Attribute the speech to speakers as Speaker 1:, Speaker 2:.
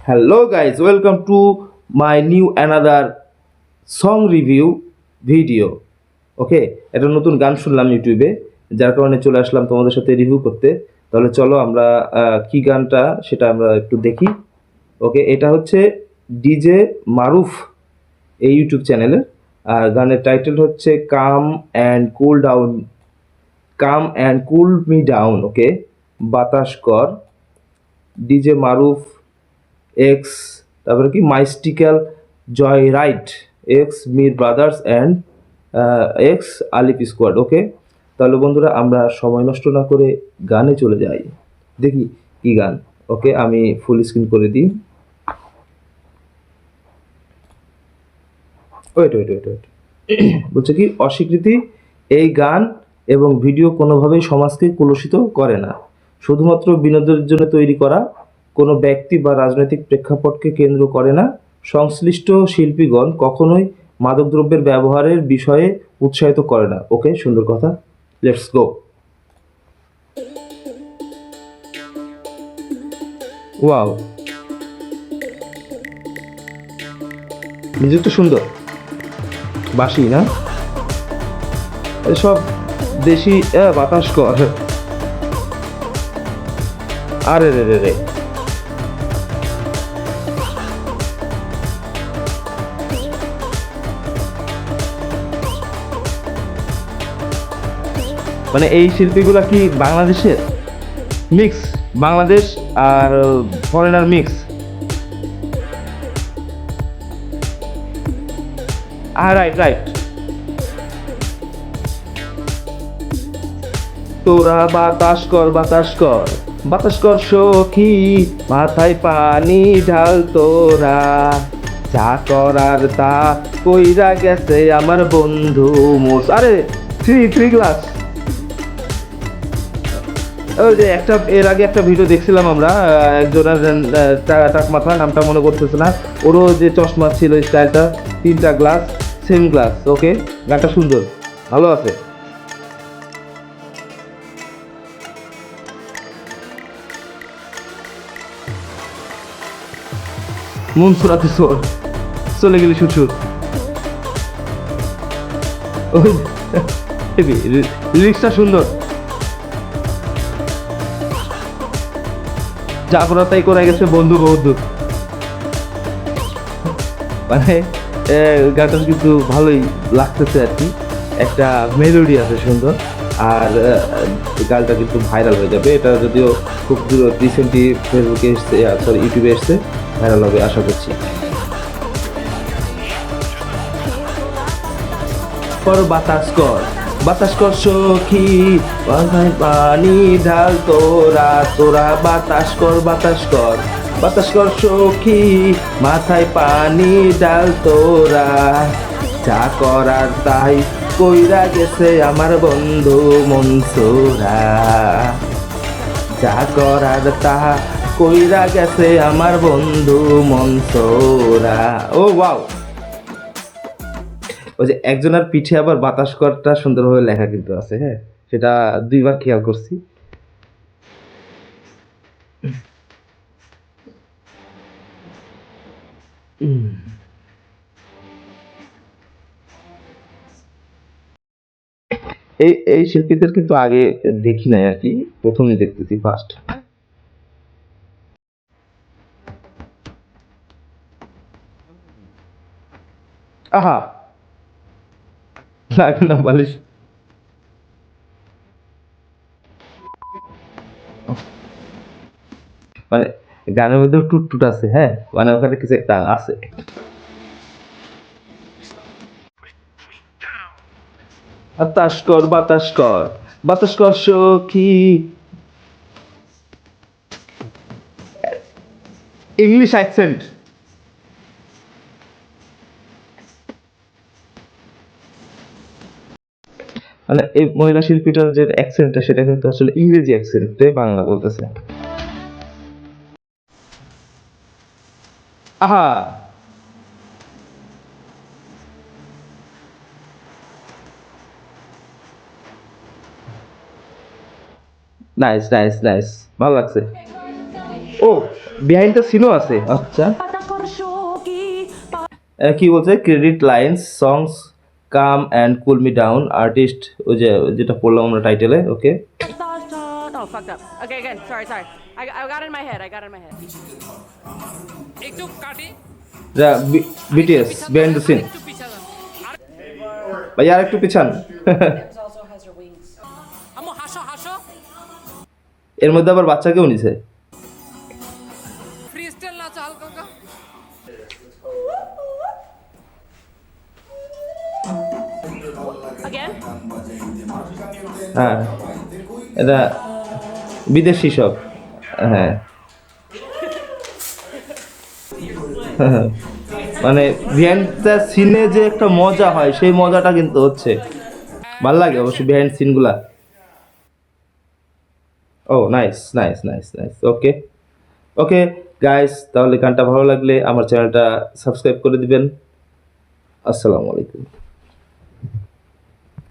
Speaker 1: Hello guys, welcome to my new another song review video. ওকে, একটা নতুন গান শুনলাম ইউটিউবে, যার কারণে চলে আসলাম তোমাদের সাথে রিভিউ করতে। তাহলে চলো আমরা কি গানটা সেটা আমরা একটু দেখি। ওকে, এটা হচ্ছে ডিজে মারুফ এই ইউটিউব চ্যানেলের, আর গানের টাইটেল হচ্ছে come and cool me down. Okay, বাতাস কর, ডিজে মারুফ এক্স, তারপরে কি mystical joy right, x Mir brothers and x Alip squad. Okay, তাহলে বন্ধুরা আমরা সময় নষ্ট না করে গানে চলে যাই, দেখি কি গান। ওকে, আমি ফুল স্ক্রিন করে দিই। ওয়েট ওয়েট ওয়েট ওয়েট বলছে কি, অস্বীকৃতি, এই গান এবং ভিডিও কোনোভাবেই সমাজকে কলুষিত করে না, শুধুমাত্র বিনোদনের জন্য তৈরি করা, কোনো ব্যক্তি বা রাজনৈতিক প্রেক্ষাপটকে কেন্দ্র করে না। সংশ্লিষ্ট শিল্পীগণ কখনোই মাদকদ্রব্যের ব্যবহারের বিষয়ে উৎসাহিত করে না। ওকে, সুন্দর কথা, লেটস গো। ওয়াও, মিউজিক তো সুন্দর, বাসি না সব দেশি। বাতাস কর, আরে রে রে রে, মানে এই শিল্পীগুলা কি বাংলাদেশের মিক্স, বাংলাদেশ আর ফরেনার মিক্স। রাইট রাইট, তোরা বাতাস কর বাতাস কর বাতাস কর সখী, মাথায় পানি ঢাল তোরা, যা করার তা কইরা গেছে আমার বন্ধু মোস। আরে থ্রি গ্লাস, ওই যে একটা এর আগে একটা ভিডিও দেখছিলাম আমরা, একজনের টাক মাথা, নামটা মনে করতেছে না, ওরও যে চশমা ছিল স্টাইলটা, তিনটা গ্লাস, সেম গ্লাস। ওকে, গানটা সুন্দর, ভালো আছে। মন সুরাতে সোর, চলে গেলি শুছুর। ওই লিরিক্সটা সুন্দর, যা করা তাই করে গেছে বন্ধু বন্ধু। মানে গানটা কিন্তু ভালোই লাগতেছে আর কি, একটা মেলোডি আছে সুন্দর, আর গানটা কিন্তু ভাইরাল হয়ে যাবে। এটা যদিও খুব রিসেন্টলি ফেসবুকে এসছে, সরি ইউটিউবে এসছে, ভাইরাল হবে আশা করছি। কর বাতাস কর বাতাস কর সখী, মাথায় পানি ঢাল তোরা, তোরা বাতাস কর বাতাস কর বাতাস কর সখী, মাথায় পানি ডাল তোরা, যা করার তাই কইরা গেছে আমার বন্ধু মনসুরা, যা করার তাহা কইরা গেছে আমার বন্ধু মনসুরা। ও ওয়াও, ওই যে একজনের পিঠে আবার বাতাস করটা সুন্দরভাবে লেখা কিন্তু আছে, হ্যাঁ, সেটা দুইবার খেয়াল করছি। এই এই শিল্পীদের কিন্তু আগে দেখি নাই আর কি, প্রথমই দেখতেছি ফার্স্ট। আহা, লাগে না বালিশ। মানে গানের মধ্যে টুট টুট আছে, হ্যাঁ, মানে ওখানে কিছু একটা আছে। বাতাস কর বাতাস কর বাতাস কর সখী, ইংলিশ অ্যাকসেন্ট। মানে এই মহিলা শিল্পীটার যে অ্যাকসেন্টটা, সেটা কিন্তু আসলে ইংরেজি অ্যাকসেন্টে বাংলা বলতেছে। আহা, নাইস নাইস নাইস, ভালো লাগছে। ও বিহাইন্ড দ্য সিনও আছে, আচ্ছা। কি বলছে, credit lines songs come and cool me down artist, ওই যে যেটা পড়লাম আমরা টাইটেলে, ওকে।
Speaker 2: Oh, fucked up. Okay, again. Sorry. I got it in my head.
Speaker 3: একটু কাটি
Speaker 1: বিটিএস বিহাইন্ড দ্য সিন।
Speaker 3: একটু পিছা যান
Speaker 1: ভাই আর একটু পিছান।
Speaker 3: আম্মু হাসো হাসো
Speaker 1: এর মধ্যে আবার বাচ্চাকেও নিছে।
Speaker 3: ফ্রি স্টাইল নাচো হালকা হালকা
Speaker 2: Again?
Speaker 1: হ্যাঁ, এটা বিদেশি সব। হ্যাঁ। মানে বিহাইন্ড দ্য সিনে যে একটা মজা হয়, সেই মজাটা কিন্তু হচ্ছে, ভাল লাগে অবশ্যই বিহাইন্ড সিনগুলা। ও নাইস, ওকে ওকে গাইস, তাহলে গানটা ভালো লাগলে আমার চ্যানেলটা সাবস্ক্রাইব করে দিবেন। আসসালামু আলাইকুম।